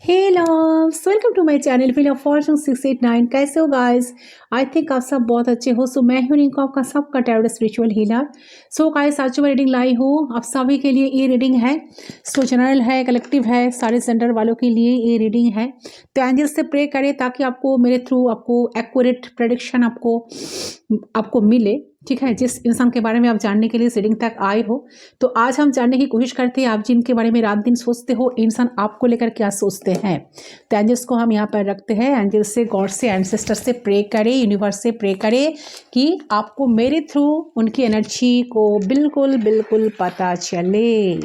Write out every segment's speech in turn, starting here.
Hey loves, welcome to my channel wheel of fortune 689। कैसे हो guys? I think आप सब बहुत अच्छे हो। सो मैं हूं रिंकू, आपका सबका tarot spiritual healer. So guys, आज जो मैं रीडिंग लाई हूँ आप सभी के लिए ये रीडिंग है। सो जनरल है, कलेक्टिव है, सारे सेंटर वालों के लिए ये रीडिंग है। तो एंजल से प्रे करें ताकि आपको मेरे थ्रू आपको एक्यूरेट प्रेडिक्शन आपको मिले। ठीक है, जिस इंसान के बारे में आप जानने के लिए इस रीडिंग तक आए हो। तो आज हम जानने की कोशिश करते हैं आप जिनके बारे में रात दिन सोचते हो, इंसान आपको लेकर क्या सोचते हैं। तो एंजल्स को हम यहाँ पर रखते हैं। एंजल्स से, गॉड से, एंसेस्टर से प्रे करें, यूनिवर्स से प्रे करें कि आपको मेरे थ्रू उनकी एनर्जी को बिल्कुल बिल्कुल पता चले।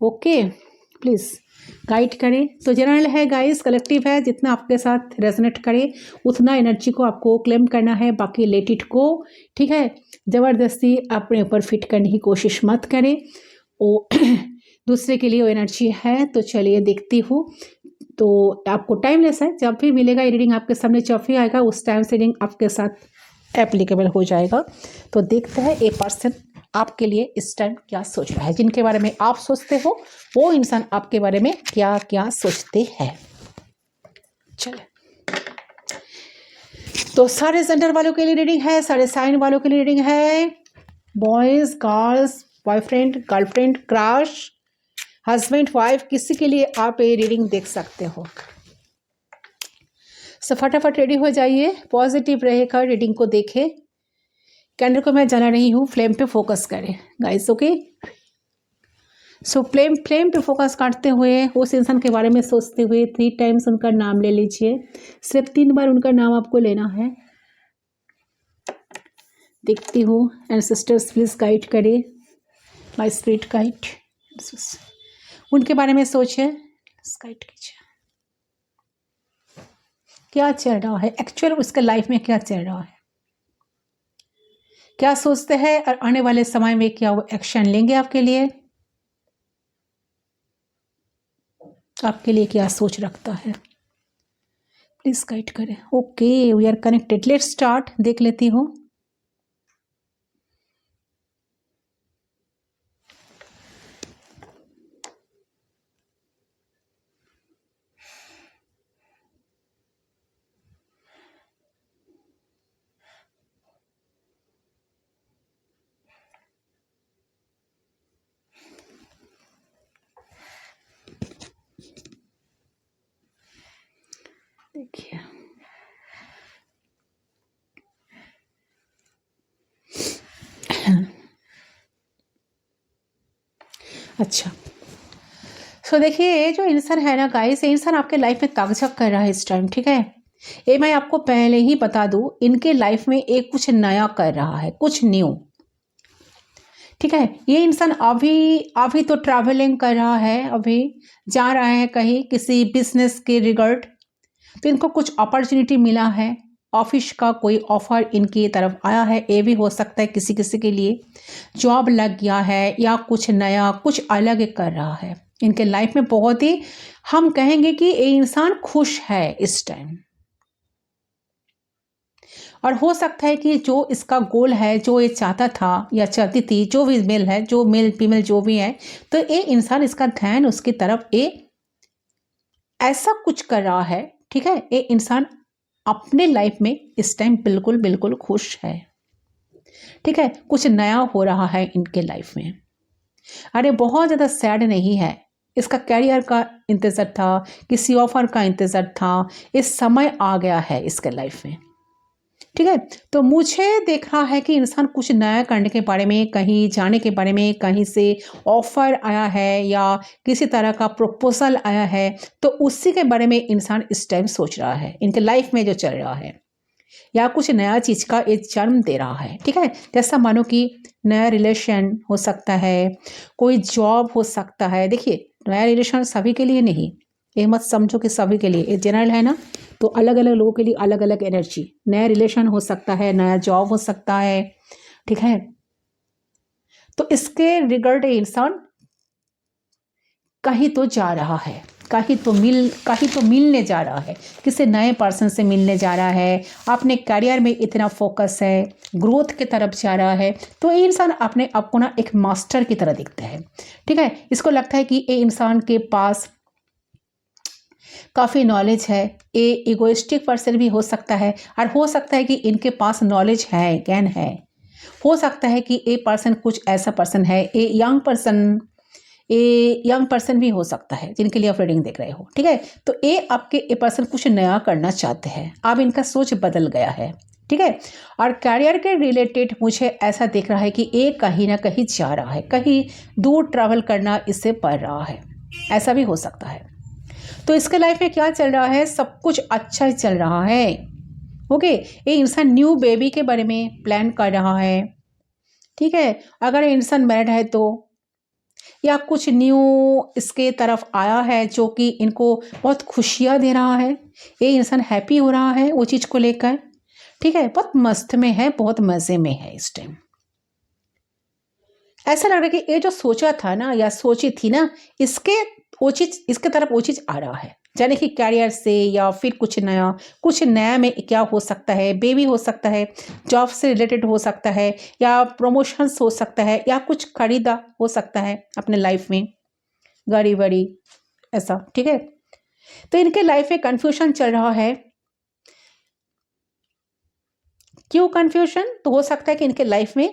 ओके, प्लीज़ गाइड करें। तो जनरल है गाइस, कलेक्टिव है, जितना आपके साथ रेजोनेट करे उतना एनर्जी को आपको क्लेम करना है, बाकी लेट इट को। ठीक है, ज़बरदस्ती अपने ऊपर फिट करने की कोशिश मत करें। वो दूसरे के लिए वो एनर्जी है। तो चलिए देखती हूँ। तो आपको टाइम लेस है, जब भी मिलेगा ये रीडिंग आपके सामने, जब भी आएगा उस टाइम से रीडिंग आपके साथ एप्लीकेबल हो जाएगा। तो देखते हैं ये पर्सन आपके लिए इस टाइम क्या सोच रहा है। जिनके बारे में आप सोचते हो वो इंसान आपके बारे में क्या क्या सोचते हैं। चले, तो सारे जेंडर वालों के लिए रीडिंग है, सारे साइन वालों के लिए रीडिंग है। Boys, girls, boyfriend, girlfriend, crush, husband, wife, किसी के लिए आप ये रीडिंग देख सकते हो। सो फटाफट रेडी हो जाइए, पॉजिटिव रहेगा, रीडिंग को देखें। कैंडल को मैं जला रही हूँ, फ्लेम पे फोकस करें गाइस। ओके, सो फ्लेम पे फोकस करते हुए उस इंसान के बारे में सोचते हुए 3 टाइम्स उनका नाम ले लीजिए। सिर्फ 3 बार उनका नाम आपको लेना है। देखती हूँ, एंसेस्टर्स प्लीज गाइड करें, माय स्पिरिट गाइड। उनके बारे में सोचे, गाइड कीजिए क्या चल रहा है, एक्चुअल उसके लाइफ में क्या चल रहा है, क्या सोचते हैं और आने वाले समय में क्या वो एक्शन लेंगे आपके लिए, आपके लिए क्या सोच रखता है। प्लीज गाइड करें। Okay, we are connected, let's start. देख लेती हूँ। देखिए, अच्छा, सो देखिए, ये जो इंसान है ना गाइस, ये इंसान आपके लाइफ में ताकझक कर रहा है इस टाइम। ठीक है, ये मैं आपको पहले ही बता दूं, इनके लाइफ में एक कुछ नया कर रहा है, कुछ न्यू। ठीक है, ये इंसान अभी तो ट्रैवलिंग कर रहा है, अभी जा रहा है कहीं किसी बिजनेस के रिगार्ड। तो इनको कुछ अपॉर्चुनिटी मिला है, ऑफिस का कोई ऑफर इनकी तरफ आया है। ये भी हो सकता है किसी किसी के लिए जॉब लग गया है या कुछ नया कुछ अलग कर रहा है। इनके लाइफ में बहुत ही, हम कहेंगे कि ये इंसान खुश है इस टाइम। और हो सकता है कि जो इसका गोल है, जो ये चाहता था या चाहती थी, जो भी मेल है, जो मेल फीमेल जो भी है, तो ये इंसान इसका ध्यान उसकी तरफ ये ऐसा कुछ कर रहा है। ठीक है, ये इंसान अपने लाइफ में इस टाइम बिल्कुल बिल्कुल खुश है। ठीक है, कुछ नया हो रहा है इनके लाइफ में। अरे बहुत ज़्यादा सैड नहीं है, इसका कैरियर का इंतज़ार था, किसी ऑफर का इंतज़ार था, इस समय आ गया है इसके लाइफ में। ठीक है, तो मुझे देख रहा है कि इंसान कुछ नया करने के बारे में, कहीं जाने के बारे में, कहीं से ऑफर आया है या किसी तरह का प्रपोजल आया है, तो उसी के बारे में इंसान इस टाइम सोच रहा है, इनके लाइफ में जो चल रहा है, या कुछ नया चीज़ का एक जन्म दे रहा है। ठीक है, जैसा मानो कि नया रिलेशन हो सकता है, कोई जॉब हो सकता है। देखिए, नया रिलेशन सभी के लिए नहीं, ये मत समझो कि सभी के लिए, ये जनरल है ना, तो अलग अलग लोगों के लिए अलग अलग एनर्जी। नया रिलेशन हो सकता है, नया जॉब हो सकता है। ठीक है, तो इसके रिगार्ड इंसान कहीं तो जा रहा है, कहीं तो मिलने जा रहा है, किसी नए पर्सन से मिलने जा रहा है, अपने करियर में इतना फोकस है, ग्रोथ की तरफ जा रहा है। तो ये इंसान अपने आप को ना एक मास्टर की तरह दिखता है। ठीक है, इसको लगता है कि ये इंसान के पास काफ़ी नॉलेज है, ये इगोइस्टिक पर्सन भी हो सकता है, और हो सकता है कि इनके पास नॉलेज है, ज्ञान है। हो सकता है कि ये पर्सन कुछ ऐसा पर्सन है, ये यंग पर्सन भी हो सकता है जिनके लिए आप रीडिंग देख रहे हो, ठीक है। तो ये पर्सन कुछ नया करना चाहते हैं, अब इनका सोच बदल गया है, ठीक है। और कैरियर के रिलेटेड मुझे ऐसा दिख रहा है कि ये कहीं ना कहीं जा रहा है, कहीं दूर ट्रैवल करना इससे पड़ रहा है, ऐसा भी हो सकता है। तो इसके लाइफ में क्या चल रहा है, सब कुछ अच्छा ही चल रहा है। ओके, ये इंसान न्यू बेबी के बारे में प्लान कर रहा है, ठीक है। अगर ये इंसान मैरिड है तो, या कुछ न्यू इसके तरफ आया है जो कि इनको बहुत खुशियाँ दे रहा है, ये इंसान हैप्पी हो रहा है वो चीज़ को लेकर, ठीक है। बहुत मस्त में है, बहुत मज़े में है इस टाइम। ऐसा लग रहा है कि ये जो सोचा था ना या सोची थी ना, इसके तरफ वो चीज़ आ रहा है, यानी कि कैरियर से, या फिर कुछ नया में क्या हो सकता है, बेबी हो सकता है, जॉब से रिलेटेड हो सकता है, या प्रमोशंस हो सकता है, या कुछ खरीदा हो सकता है अपने लाइफ में, गाड़ी वाड़ी ऐसा, ठीक है। तो इनके लाइफ में कन्फ्यूजन चल रहा है। क्यों कन्फ्यूजन? तो हो सकता है कि इनके लाइफ में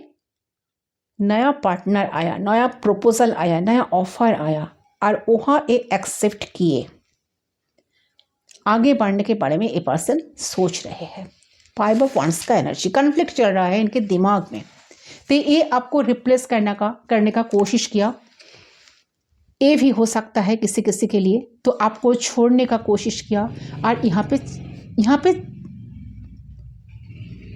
नया पार्टनर आया, नया प्रपोजल आया, नया ऑफर आया, और वहाँ ये एक्सेप्ट किए, आगे बढ़ने के बारे में ये पर्सन सोच रहे हैं। 5 ऑफ वांड्स का एनर्जी, कन्फ्लिक्ट चल रहा है इनके दिमाग में, तो ये आपको रिप्लेस करने का कोशिश किया, ये भी हो सकता है किसी किसी के लिए, तो आपको छोड़ने का कोशिश किया। और यहाँ पे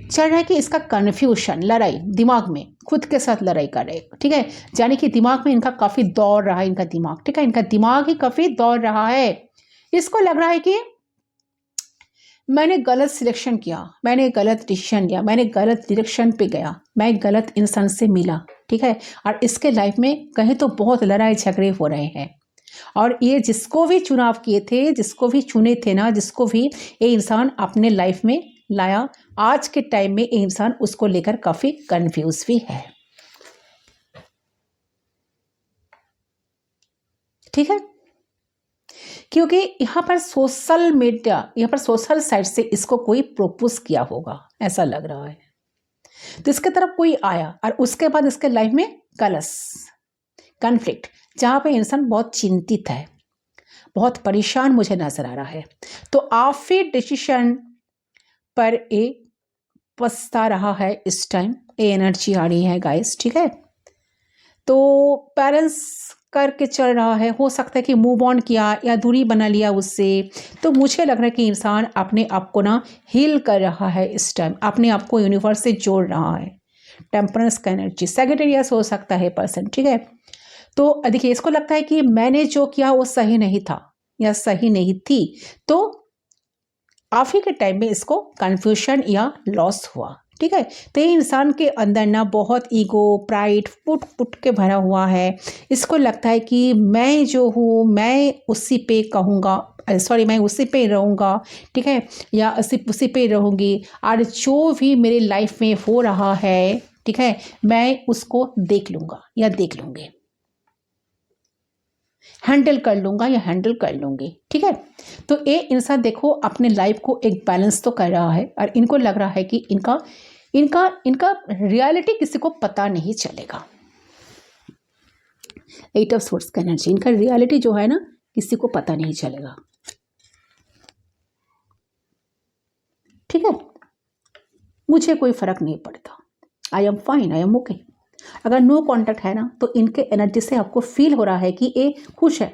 चल रहा है कि इसका कन्फ्यूशन, लड़ाई दिमाग में, खुद के साथ लड़ाई कर रहे, ठीक है। यानी कि दिमाग में इनका काफ़ी दौड़ रहा है, इनका दिमाग, ठीक है, इनका दिमाग ही काफ़ी दौड़ रहा है। इसको लग रहा है कि मैंने गलत सिलेक्शन किया, मैंने गलत डिसीजन लिया, मैंने गलत डायरेक्शन पे गया, मैं गलत इंसान से मिला, ठीक है। और इसके लाइफ में कहीं तो बहुत लड़ाई झगड़े हो रहे हैं, और ये जिसको भी चुनाव किए थे, जिसको भी चुने थे ना, जिसको भी ये इंसान अपने लाइफ में लाया, आज के टाइम में ये इंसान उसको लेकर काफ़ी कंफ्यूज भी है, ठीक है। क्योंकि यहाँ पर सोशल साइड से इसको कोई प्रपोज किया होगा, ऐसा लग रहा है। तो इसके तरफ कोई आया, और उसके बाद इसके लाइफ में कन्फ्लिक्ट, जहाँ पे इंसान बहुत चिंतित है, बहुत परेशान मुझे नजर आ रहा है। तो आप फिर डिसीजन पर ये पछता रहा है इस टाइम, ये एनर्जी आ रही है गाइस, ठीक है। तो पेरेंट्स करके चल रहा है, हो सकता है कि मूव ऑन किया या दूरी बना लिया उससे। तो मुझे लग रहा है कि इंसान अपने आप को ना हील कर रहा है इस टाइम, अपने आप को यूनिवर्स से जोड़ रहा है। टेम्परेंस का एनर्जी, सेक्रेटेरियस हो सकता है पर्सन, ठीक है। तो देखिए, इसको लगता है कि मैंने जो किया वो सही नहीं था या सही नहीं थी, तो आप ही के टाइम में इसको कन्फ्यूजन या लॉस हुआ, ठीक है। तो ये इंसान के अंदर ना बहुत ईगो, प्राइड पुट के भरा हुआ है। इसको लगता है कि मैं जो हूँ, मैं उसी पे कहूँगा, मैं उसी पे रहूँगा, ठीक है, या उसी पे रहूँगी, और जो भी मेरे लाइफ में हो रहा है, ठीक है, मैं उसको देख लूँगा या देख लूँगी, हैंडल कर लूँगा या हैंडल कर लूँगी, ठीक है। तो ये इंसान देखो अपने लाइफ को एक बैलेंस तो कर रहा है, और इनको लग रहा है कि इनका रियलिटी किसी को पता नहीं चलेगा। 8 ऑफ सोर्ड्स का एनर्जी, इनका रियलिटी जो है ना किसी को पता नहीं चलेगा, ठीक है। मुझे कोई फर्क नहीं पड़ता, I am fine, I am okay. अगर नो कॉन्टैक्ट है ना, तो इनके एनर्जी से आपको फील हो रहा है कि ये खुश है,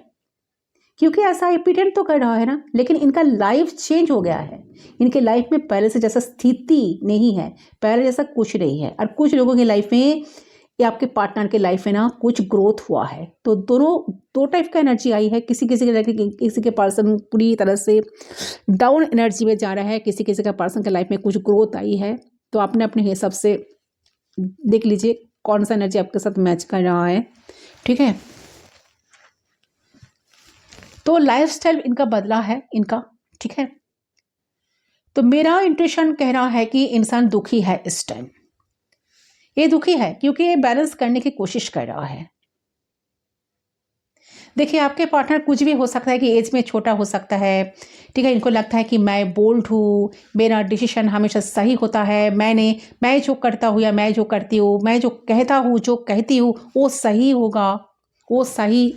क्योंकि ऐसा ये प्रिटेंड तो कर रहा है ना, लेकिन इनका लाइफ चेंज हो गया है। इनके लाइफ में पहले से जैसा स्थिति नहीं है, पहले जैसा कुछ नहीं है। और कुछ लोगों की लाइफ में या आपके पार्टनर के लाइफ में ना कुछ ग्रोथ हुआ है। तो दो टाइप का एनर्जी आई है। किसी के पर्सन पूरी तरह से डाउन एनर्जी में जा रहा है, किसी का पर्सन के लाइफ में कुछ ग्रोथ आई है। तो आपने अपने हिसाब से देख लीजिए कौन सा एनर्जी आपके साथ मैच कर रहा है, ठीक है। तो लाइफस्टाइल इनका बदला है इनका, ठीक है। तो मेरा इंट्यूशन कह रहा है कि इंसान दुखी है इस टाइम। ये दुखी है क्योंकि ये बैलेंस करने की कोशिश कर रहा है। देखिए आपके पार्टनर कुछ भी हो सकता है कि एज में छोटा हो सकता है, ठीक है। इनको लगता है कि मैं बोल्ड हूँ, मेरा डिसीजन हमेशा सही होता है, मैं जो करता हूँ या मैं जो करती हूँ, मैं जो कहता हूँ जो कहती हूँ वो सही होगा, वो सही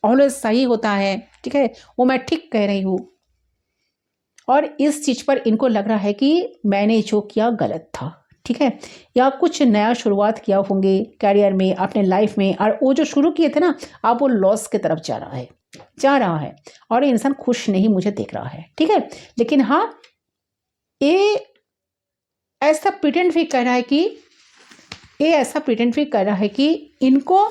ऑलवेज सही होता है, ठीक है, वो मैं ठीक कह रही हूँ। और इस चीज़ पर इनको लग रहा है कि मैंने जो किया गलत था, ठीक है, या कुछ नया शुरुआत किया होंगे करियर में, अपने लाइफ में, और वो जो शुरू किए थे ना, अब वो लॉस की तरफ जा रहा है और ये इंसान खुश नहीं मुझे देख रहा है, ठीक है। लेकिन हाँ, ये ऐसा प्रिटेंड भी कर रहा है कि इनको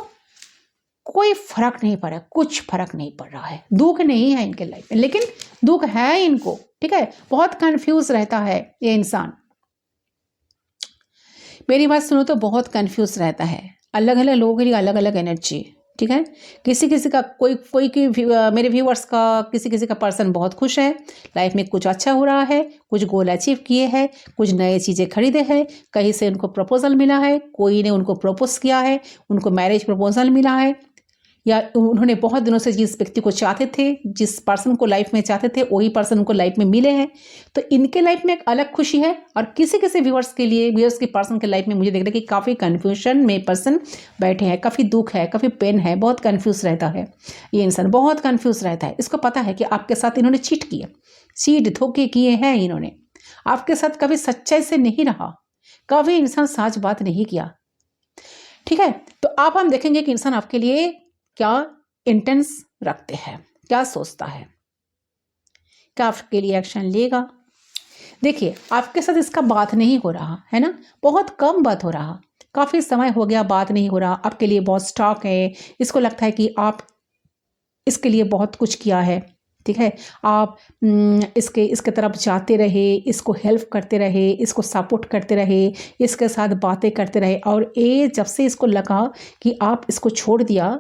कोई फर्क नहीं पड़ रहा, कुछ फर्क नहीं पड़ रहा है, दुख नहीं है इनके लाइफ में, लेकिन दुख है इनको, ठीक है। बहुत कंफ्यूज रहता है ये इंसान, मेरी बात सुनो तो बहुत कंफ्यूज रहता है। अलग अलग लोगों के लिए अलग अलग एनर्जी, ठीक है। किसी किसी का मेरे व्यूअर्स का किसी का पर्सन बहुत खुश है, लाइफ में कुछ अच्छा हो रहा है, कुछ गोल अचीव किए हैं, कुछ नए चीज़ें खरीदे हैं, कहीं से उनको प्रपोजल मिला है, कोई ने उनको प्रपोज किया है, उनको मैरिज प्रपोजल मिला है, या उन्होंने बहुत दिनों से जिस व्यक्ति को चाहते थे, जिस पर्सन को लाइफ में चाहते थे, वही पर्सन उनको लाइफ में मिले हैं। तो इनके लाइफ में एक अलग खुशी है, और किसी व्यूअर्स के पर्सन के लाइफ में मुझे देख रहा है कि काफ़ी कन्फ्यूजन में पर्सन बैठे हैं, काफ़ी दुख है, काफ़ी पेन है, बहुत कन्फ्यूज रहता है ये इंसान, बहुत कन्फ्यूज रहता है। इसको पता है कि आपके साथ इन्होंने चीट धोखे किए हैं, इन्होंने आपके साथ कभी सच्चाई से नहीं रहा, कभी इंसान सच बात नहीं किया, ठीक है। तो आप हम देखेंगे कि इंसान आपके लिए क्या इंटेंस रखते हैं, क्या सोचता है, क्या आपके लिए एक्शन लेगा। देखिए आपके साथ इसका बात नहीं हो रहा है ना, बहुत कम बात हो रहा, काफ़ी समय हो गया बात नहीं हो रहा, आपके लिए बहुत स्टॉक है, इसको लगता है कि आप इसके लिए बहुत कुछ किया है, ठीक है। आप इसके तरफ जाते रहे, इसको हेल्प करते रहे, इसको सपोर्ट करते रहे, इसके साथ बातें करते रहे, और ये जब से इसको लगा कि आप इसको छोड़ दिया,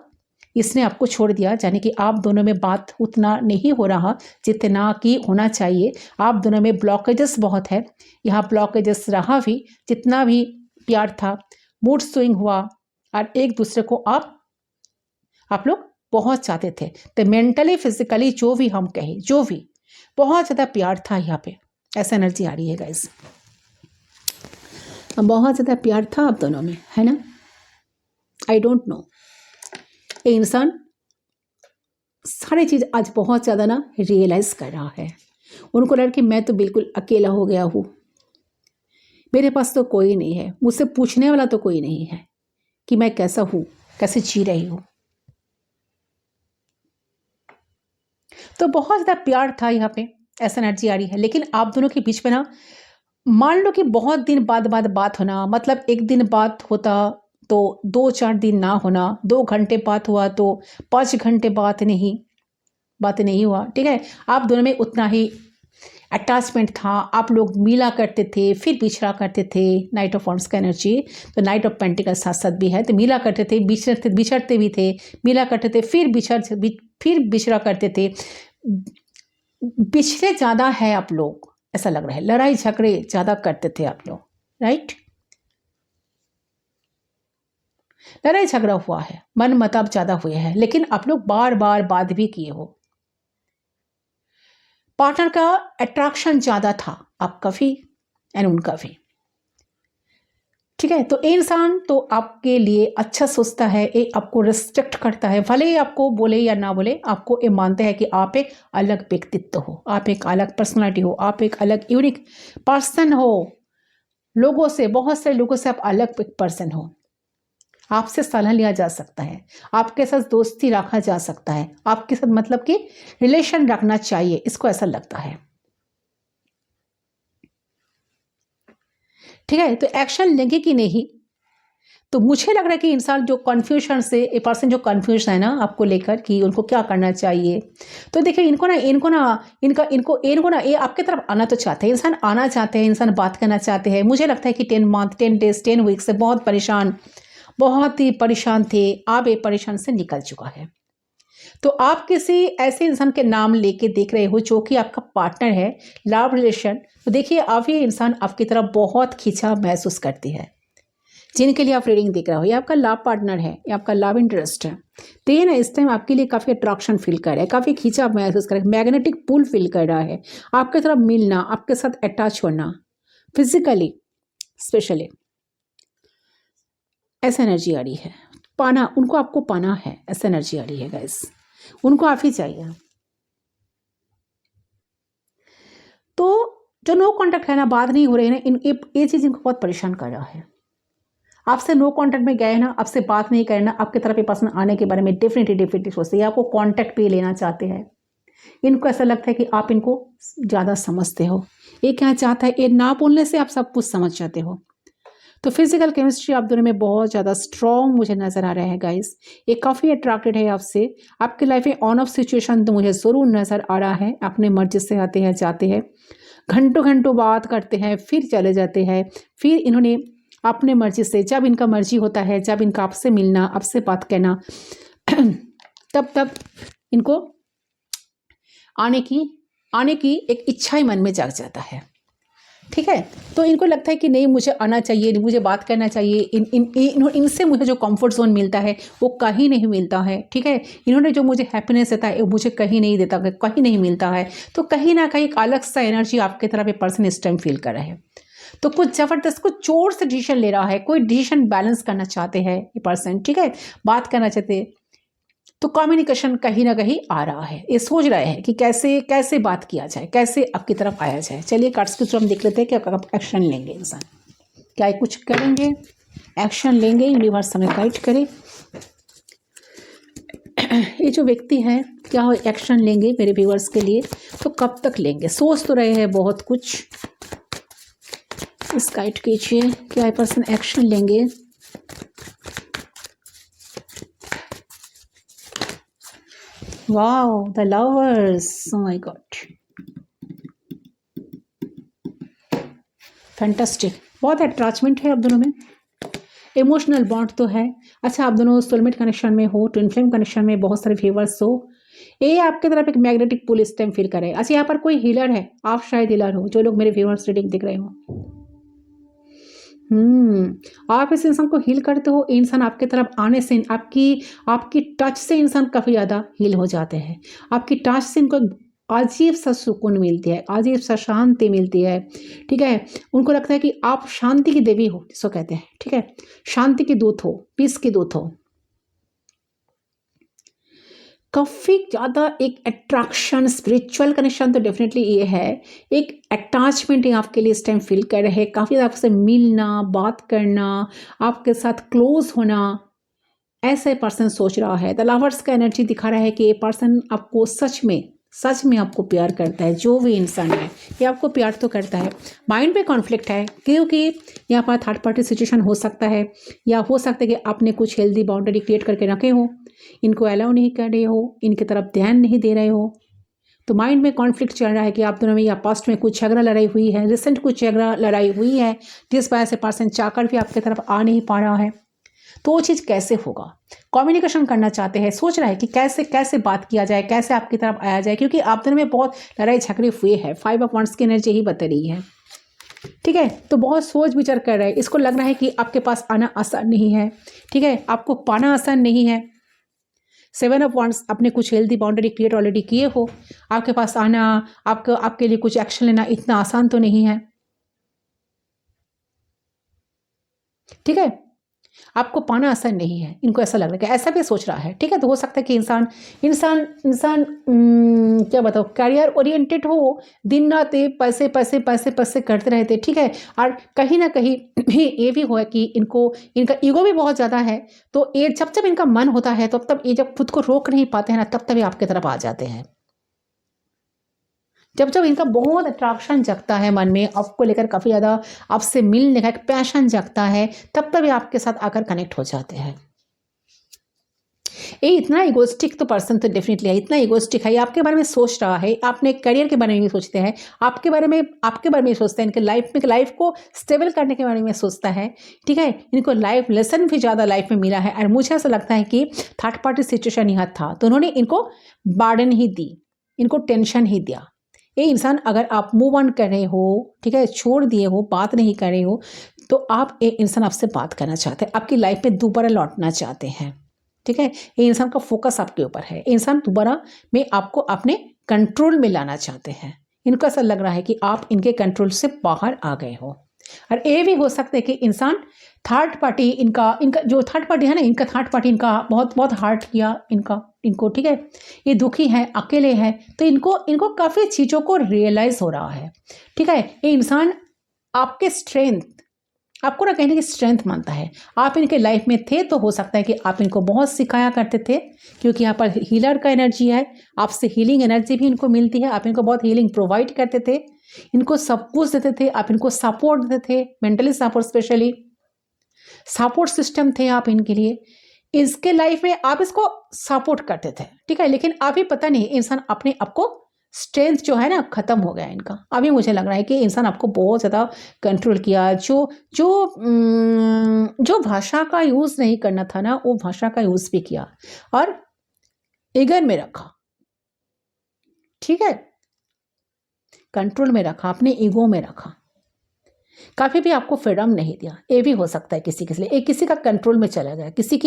इसने आपको छोड़ दिया, यानी कि आप दोनों में बात उतना नहीं हो रहा जितना कि होना चाहिए, आप दोनों में ब्लॉकेजेस बहुत है, यहाँ ब्लॉकेजेस रहा भी, जितना भी प्यार था, मूड स्विंग हुआ, और एक दूसरे को आप लोग बहुत चाहते थे। तो मेंटली फिजिकली जो भी हम कहें, जो भी बहुत ज़्यादा प्यार था, यहाँ पे ऐसा एनर्जी आ रही है गाइस, बहुत ज़्यादा प्यार था आप दोनों में, है ना। आई डोंट नो, ये इंसान सारी चीज़ आज बहुत ज़्यादा ना रियलाइज़ कर रहा है। उनको लगा कि मैं तो बिल्कुल अकेला हो गया हूँ, मेरे पास तो कोई नहीं है, मुझसे पूछने वाला तो कोई नहीं है कि मैं कैसा हूँ, कैसे जी रही हूँ। तो बहुत ज़्यादा प्यार था यहाँ पे, ऐसा एनर्जी आ रही है। लेकिन आप दोनों के बीच में ना, मान लो कि बहुत दिन बाद बात होना, मतलब एक दिन बात होता तो 2-4 दिन ना होना, 2 घंटे बात हुआ तो 5 घंटे बात नहीं हुआ, ठीक है। आप दोनों में उतना ही अटैचमेंट था, आप लोग मिला करते थे, फिर बिछड़ा करते थे। नाइट ऑफ वॉन्ड्स का एनर्जी तो नाइट ऑफ पेंटिकल साथ साथ भी है, तो मिला करते थे, बिछड़ते भी थे, मिला करते थे, फिर बिछड़ा करते थे। पिछड़े ज़्यादा है आप लोग, ऐसा लग रहा है, लड़ाई झगड़े ज़्यादा करते थे आप लोग, राइट। लड़ाई झगड़ा हुआ है, मन मुटाव ज़्यादा हुए हैं, लेकिन आप लोग बार बार बात भी किए हो। पार्टनर का अट्रैक्शन ज़्यादा था, आपका भी एंड उनका भी, ठीक है। तो इंसान तो आपके लिए अच्छा सोचता है, ये आपको रिस्पेक्ट करता है, भले ही आपको बोले या ना बोले, आपको ये मानते हैं कि आप एक अलग व्यक्तित्व हो, आप एक अलग पर्सनालिटी हो, आप एक अलग यूनिक पर्सन हो, लोगों से, बहुत सारे लोगों से आप अलग पर्सन हो, आपसे सलाह लिया जा सकता है, आपके साथ दोस्ती रखा जा सकता है, आपके साथ मतलब कि रिलेशन रखना चाहिए, इसको ऐसा लगता है, ठीक है। तो एक्शन लेंगे कि नहीं, तो मुझे लग रहा है कि इंसान जो कन्फ्यूजन से, ए पर्सन जो कन्फ्यूज है ना आपको लेकर कि उनको क्या करना चाहिए, तो देखिए इनको ना ये आपके तरफ आना तो चाहते हैं, इंसान आना चाहते हैं, इंसान बात करना चाहते हैं। मुझे लगता है कि 10 मंथ 10 डेज 10 वीक से बहुत ही परेशान थे, आप एक परेशान से निकल चुका है। तो आप किसी ऐसे इंसान के नाम लेके देख रहे हो जो कि आपका पार्टनर है, लव रिलेशन, तो देखिए अब ये इंसान आपकी तरफ बहुत खिंचाव महसूस करती है, जिनके लिए आप रीडिंग देख रहे हो, ये आपका लव पार्टनर है, ये आपका लव इंटरेस्ट है, तो ये ना इस टाइम आपके लिए काफ़ी अट्रैक्शन फील कर रहा है, काफ़ी खींचाव महसूस कर रहा है, मैग्नेटिक पुल फील कर रहा है, आपके तरफ मिलना, आपके साथ अटैच होना फिजिकली स्पेशली, ऐसा एनर्जी आ रही है। पाना, उनको आपको पाना है, ऐसा एनर्जी आ रही है गाइस, उनको आप ही चाहिए। तो जो नो कॉन्टैक्ट है ना, बात नहीं हो रही है ना, ये चीज़ इनको बहुत परेशान कर रहा है। आपसे नो कांटेक्ट में गए ना, आपसे बात नहीं करना, आपके तरफ ये पर्सन आने के बारे में डेफिनेटली सोचते हैं, आपको कांटेक्ट पे लेना चाहते हैं। इनको ऐसा लगता है कि आप इनको ज़्यादा समझते हो। ये क्या चाहता है, ये ना बोलने से आप सब कुछ समझ जाते हो। तो फिजिकल केमिस्ट्री आप दोनों में बहुत ज़्यादा स्ट्रॉन्ग मुझे नज़र आ रहा है गाइस। ये काफ़ी अट्रैक्टेड है आपसे। आपकी लाइफ में ऑन ऑफ सिचुएशन तो मुझे ज़रूर नज़र आ रहा है। अपने मर्जी से आते हैं, जाते हैं, घंटों घंटों बात करते हैं, फिर चले जाते हैं। फिर इन्होंने अपने मर्जी से, जब इनका मर्जी होता है, जब इनका आपसे मिलना, आपसे बात करना, तब इनको आने की एक इच्छा ही मन में जाग जाता है। ठीक है, तो इनको लगता है कि नहीं, मुझे आना चाहिए, मुझे बात करना चाहिए। इनसे मुझे जो कंफर्ट जोन मिलता है वो कहीं नहीं मिलता है। ठीक है, इन्होंने जो मुझे हैप्पीनेस देता है वो मुझे कहीं नहीं देता, कहीं नहीं मिलता है। तो कहीं ना कहीं एक अलग सा एनर्जी आपकी तरफ एक पर्सन इस टाइम फील कर रहा है। तो कुछ ज़बरदस्त, कुछ जोर से डिसीजन ले रहा है, कोई डिसीजन बैलेंस करना चाहते हैं ये पर्सन। ठीक है, बात करना चाहते हैं, तो कम्युनिकेशन कहीं ना कहीं आ रहा है। ये सोच रहे हैं कि कैसे बात किया जाए, कैसे आपकी तरफ आया जाए। चलिए कार्ड्स के थ्रू हम देख लेते हैं कि आप एक्शन लेंगे इंसान, क्या कुछ करेंगे, एक्शन लेंगे, यूनिवर्स हमें गाइड करे। ये जो व्यक्ति है क्या एक्शन लेंगे मेरे व्यूअर्स के लिए, तो कब तक लेंगे, सोच तो रहे हैं बहुत कुछ। इस गाइड कीजिए, क्या पर्सन एक्शन लेंगे। Wow, the lovers, oh my God, fantastic. बहुत अटैचमेंट है आप दोनों में, इमोशनल बॉन्ड तो है। अच्छा, आप दोनों सोलमेट कनेक्शन में हो, ट्विन फ्लेम कनेक्शन में, बहुत सारे व्यूअर्स हो। ये आपकी तरफ एक मैग्नेटिक पुल इस टाइम फील करे। अच्छा, यहाँ पर कोई हीलर है, आप शायद हीलर हो, जो लोग मेरे व्यूअर्स रीडिंग देख रहे हो। आप इस इंसान को हील करते हो। इंसान आपके तरफ आने से, आपकी टच से इंसान काफ़ी ज़्यादा हील हो जाते हैं। आपकी टच से इनको अजीब सा सुकून मिलती है, अजीब सा शांति मिलती है। ठीक है, उनको लगता है कि आप शांति की देवी हो, जिसको कहते हैं। ठीक है, शांति की दूत हो, पीस की दूत हो। काफ़ी ज़्यादा एक अट्रैक्शन, स्पिरिचुअल कनेक्शन तो डेफिनेटली ये है। एक अटैचमेंट आपके लिए इस टाइम फील कर रहे हैं, काफ़ी आपसे मिलना, बात करना, आपके साथ क्लोज होना, ऐसे पर्सन सोच रहा है। द लवर्स का एनर्जी दिखा रहा है कि ये पर्सन आपको सच में आपको प्यार करता है। जो भी इंसान है ये आपको प्यार तो करता है। माइंड में कॉन्फ्लिक्ट है, क्योंकि यहाँ पर थर्ड पार्टी सिचुएशन हो सकता है, या हो सकता है कि आपने कुछ हेल्दी बाउंड्री क्रिएट करके रखे हो, इनको अलाउ नहीं कर रहे हो, इनकी तरफ ध्यान नहीं दे रहे हो। तो माइंड में कॉन्फ्लिक्ट चल रहा है कि आप दोनों में या पास्ट में कुछ झगड़ा लड़ाई हुई है, रिसेंट कुछ झगड़ा लड़ाई हुई है, जिस वजह से पर्सन चाहकर भी आपकी तरफ आ नहीं पा रहा है। तो वो चीज़ कैसे होगा, कम्युनिकेशन करना चाहते हैं, सोच रहा है कि कैसे बात किया जाए, कैसे आपकी तरफ आया जाए, क्योंकि आप दोनों में बहुत लड़ाई झगड़े हुए हैं। 5 ऑफ वांड्स की एनर्जी ही बता रही है। ठीक है, तो बहुत सोच विचार कर रहे हैं। इसको लग रहा है कि आपके पास आना आसान नहीं है। ठीक है, आपको पाना आसान नहीं है। 7 ऑफ वांड्स, आपने कुछ हेल्दी बाउंड्री क्रिएट ऑलरेडी किए हो, आपके पास आना, आपके लिए कुछ एक्शन लेना इतना आसान तो नहीं है। ठीक है, आपको पाना आसान नहीं है, इनको ऐसा लग रहा है कि ऐसा भी सोच रहा है। ठीक है, तो हो सकता है कि इंसान क्या बताओ, करियर ओरिएंटेड हो, दिन रात पैसे पैसे पैसे पैसे करते रहते। ठीक है, और कहीं ना कहीं ये भी हो कि इनका ईगो भी बहुत ज़्यादा है। तो ये जब इनका मन होता है तब ये जब खुद को रोक नहीं पाते हैं ना, तब ये आपकी तरफ आ जाते हैं। जब इनका बहुत अट्रैक्शन जगता है मन में, आपको लेकर काफ़ी ज़्यादा आपसे मिलने का एक पैशन जगता है, तब ये आपके साथ आकर कनेक्ट हो जाते हैं। ये इतना इगोस्टिक तो पर्सन तो डेफिनेटली है, इतना इगोस्टिक है, ये आपके बारे में सोच रहा है, आपने करियर के बारे में भी सोचते हैं, आपके बारे में सोचते हैं, इनके लाइफ को स्टेबल करने के बारे में सोचता है। ठीक है, इनको लाइफ लेसन भी ज़्यादा लाइफ में मिला है, और मुझे ऐसा लगता है कि थर्ड पार्टी सिचुएशन यहाँ था तो उन्होंने इनको बर्डन ही दी, इनको टेंशन ही दिया। ये इंसान, अगर आप मूव ऑन कर रहे हो, ठीक है, छोड़ दिए हो, बात नहीं कर रहे हो, तो आप ये इंसान आपसे बात करना चाहते हैं, आपकी लाइफ में दोबारा लौटना चाहते हैं, ठीक है। ये इंसान का फोकस आपके ऊपर है, इंसान दोबारा में आपको अपने कंट्रोल में लाना चाहते हैं। इनको ऐसा लग रहा है कि आप इनके कंट्रोल से बाहर आ गए हो। और ये भी हो सकता है कि इंसान थर्ड पार्टी, इनका जो थर्ड पार्टी है ना, इनका थर्ड पार्टी इनका बहुत बहुत हार्ट किया इनको, ठीक है। ये दुखी है, अकेले हैं, तो इनको काफ़ी चीज़ों को रियलाइज़ हो रहा है, ठीक है। ये इंसान आपके स्ट्रेंथ, आपको ना कहने की स्ट्रेंथ मानता है। आप इनके लाइफ में थे तो हो सकता है कि आप इनको बहुत सिखाया करते थे, क्योंकि यहाँ पर हीलर का एनर्जी है, आपसे हीलिंग एनर्जी भी इनको मिलती है। आप इनको बहुत हीलिंग प्रोवाइड करते थे, इनको सब कुछ देते थे, आप इनको सपोर्ट देते थे, mentally support, specially support system थे आप इनके लिए। इसके लाइफ में आप इसको सपोर्ट करते थे, ठीक है। लेकिन अभी पता नहीं इंसान अपने आपको स्ट्रेंथ जो है ना खत्म हो गया इनका। अभी मुझे लग रहा है कि इंसान आपको बहुत ज़्यादा कंट्रोल किया। जो भाषा का यूज़ नहीं करना था ना, वो भाषा का यूज़ भी किया और ईगर में रखा, ठीक है, कंट्रोल में रखा, अपने ईगो में रखा, काफ़ी भी आपको फ्रीडम नहीं दिया। ये भी हो सकता है किसी के लिए, एक किसी का कंट्रोल में चला गया, किसी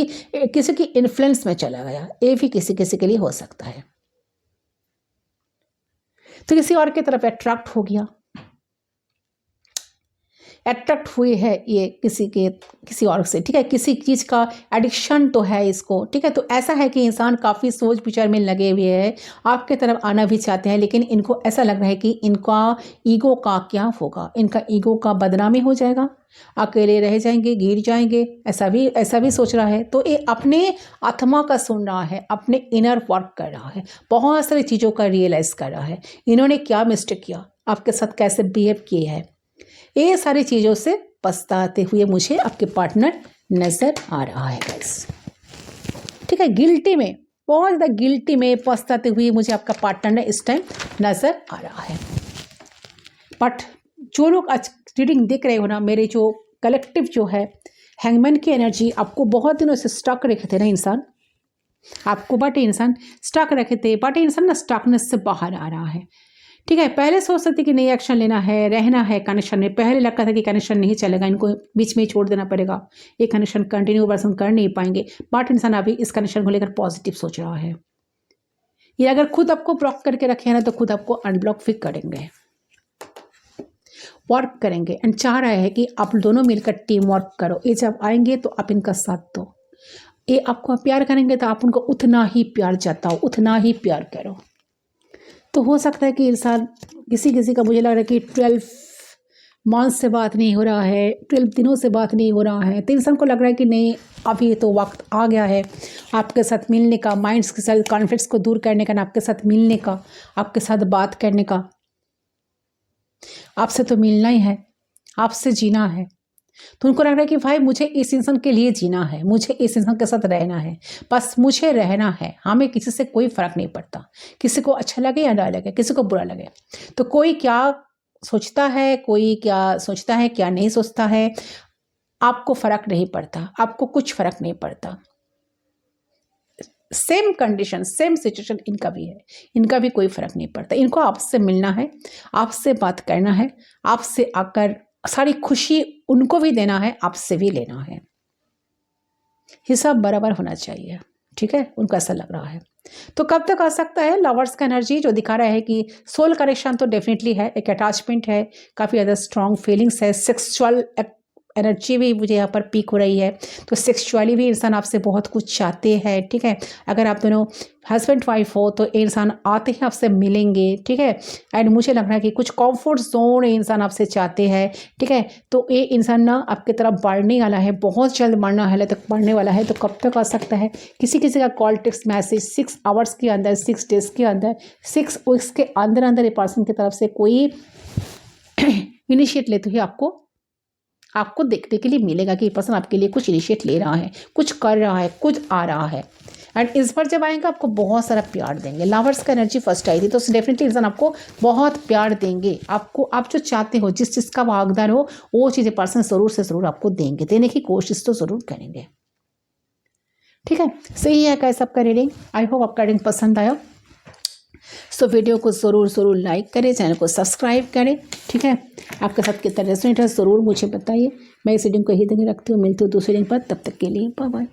की इन्फ्लुएंस में चला गया, ये भी किसी के लिए हो सकता है। तो किसी और की तरफ अट्रैक्ट हो गया, अट्रैक्ट हुए है ये किसी और से, ठीक है। किसी चीज़ का एडिक्शन तो है इसको, ठीक है। तो ऐसा है कि इंसान काफ़ी सोच विचार में लगे हुए हैं, आपके तरफ आना भी चाहते हैं, लेकिन इनको ऐसा लग रहा है कि इनका ईगो का क्या होगा, इनका ईगो का बदनामी हो जाएगा, अकेले रह जाएंगे, गिर जाएंगे, ऐसा भी सोच रहा है। तो ये अपने आत्मा का सुन रहा है, अपने इनर वर्क कर रहा है, बहुत सारी चीज़ों का रियलाइज़ कर रहा है, इन्होंने क्या मिस्टेक किया, आपके साथ कैसे बिहेव किए हैं, ये सारी चीज़ों से पछताते हुए मुझे आपके पार्टनर नज़र आ रहा है गाइस, ठीक है। गिल्टी में, बहुत ज़्यादा गिल्टी में पछताते हुए मुझे आपका पार्टनर इस टाइम नज़र आ रहा है। बट जो लोग आज रीडिंग देख रहे हो ना, मेरे जो कलेक्टिव जो है हैंगमैन की एनर्जी, आपको बहुत दिनों से स्टक रखे थे ना इंसान, आपको बट इंसान स्टक रखे थे, बट इंसान ना स्टकनेस से बाहर आ रहा है, ठीक है। पहले सोचते थे कि नई एक्शन लेना है, रहना है कनेक्शन में, पहले लगता था कि कनेक्शन नहीं चलेगा, इनको बीच में ही छोड़ देना पड़ेगा, ये कनेक्शन कंटिन्यू वर्सन कर नहीं पाएंगे। बट इंसान अभी इस कनेक्शन को लेकर पॉजिटिव सोच रहा है। ये अगर खुद आपको ब्लॉक करके रखे हैं ना, तो खुद आपको अनब्लॉक फिर करेंगे, वर्क करेंगे, एंड चाह रहा है कि आप दोनों मिलकर टीम वर्क करो। ये जब आएंगे तो आप इनका साथ दो, ये आपको प्यार करेंगे तो आप उनको उतना ही प्यार जताओ, उतना ही प्यार करो। तो हो सकता है कि इंसान किसी का, मुझे लग रहा है कि 12 मंथ से बात नहीं हो रहा है, 12 दिनों से बात नहीं हो रहा है, तो इंसान को लग रहा है कि नहीं, अभी तो वक्त आ गया है आपके साथ मिलने का, माइंड्स के साथ कॉन्फ्लिक्ट्स को दूर करने का, आपके साथ मिलने का, आपके साथ बात करने का। आपसे तो मिलना ही है, आपसे जीना है। तो उनको लग रहा है कि भाई मुझे इस इंसान के लिए जीना है, मुझे इस इंसान के साथ रहना है, बस मुझे रहना है, हमें किसी से कोई फ़र्क नहीं पड़ता, किसी को अच्छा लगे या ना लगे, किसी को बुरा लगे, तो कोई क्या सोचता है, कोई क्या सोचता है, क्या नहीं सोचता है, आपको फ़र्क नहीं पड़ता, आपको कुछ फ़र्क नहीं पड़ता। सेम कंडीशन, सेम सिचुएशन इनका भी है, इनका भी कोई फ़र्क नहीं पड़ता। इनको आपसे मिलना है, आपसे बात करना है, आपसे आकर सारी खुशी उनको भी देना है, आपसे भी लेना है, हिसाब बराबर होना चाहिए, ठीक है। उनको ऐसा लग रहा है। तो कब तक आ सकता है लवर्स का एनर्जी, जो दिखा रहा है कि सोल कनेक्शन तो डेफिनेटली है, एक अटैचमेंट है, काफ़ी ज़्यादा स्ट्रॉन्ग फीलिंग्स है, सेक्सुअल एनर्जी भी मुझे यहाँ पर पीक हो रही है। तो सेक्सुअली भी इंसान आपसे बहुत कुछ चाहते हैं, ठीक है। अगर आप दोनों हस्बैंड वाइफ हो तो इंसान आते ही आपसे मिलेंगे, ठीक है। एंड मुझे लग रहा है कि कुछ कंफर्ट जोन इंसान आपसे चाहते हैं, ठीक है। तो ये इंसान ना आपकी तरफ बढ़ने वाला है, बहुत जल्द बढ़ने वाला है। तो कब तक आ सकता है, किसी का कॉल, टेक्स्ट मैसेज 6 आवर्स के अंदर, 6 डेज़ के अंदर, 6 वीक्स के अंदर ये पर्सन की तरफ से कोई इनिशिएट लेते हुए आपको देखने के लिए मिलेगा कि ये पर्सन आपके लिए कुछ इनिशिएट ले रहा है, कुछ कर रहा है, कुछ आ रहा है। एंड इस बार जब आएंगे आपको बहुत सारा प्यार देंगे। लवर्स का एनर्जी फर्स्ट आई थी, तो डेफिनेटली इंसान आपको बहुत प्यार देंगे। आपको, आप जो चाहते हो, जिस चीज़ का वागदार हो, वो चीज़ें पर्सन ज़रूर से ज़रूर आपको देंगे, देने की कोशिश तो ज़रूर करेंगे, ठीक है। सही है गाइस आपका रीडिंग। आई होप आपका रीडिंग पसंद आया। सो वीडियो को ज़रूर लाइक करें, चैनल को सब्सक्राइब करें, ठीक है। आपके साथ कितना रेजोनेट है ज़रूर मुझे बताइए। मैं इस रीडिंग को यही देने रखती हूँ। मिलती हूँ दूसरे रीडिंग पर, तब तक के लिए बाय बाय।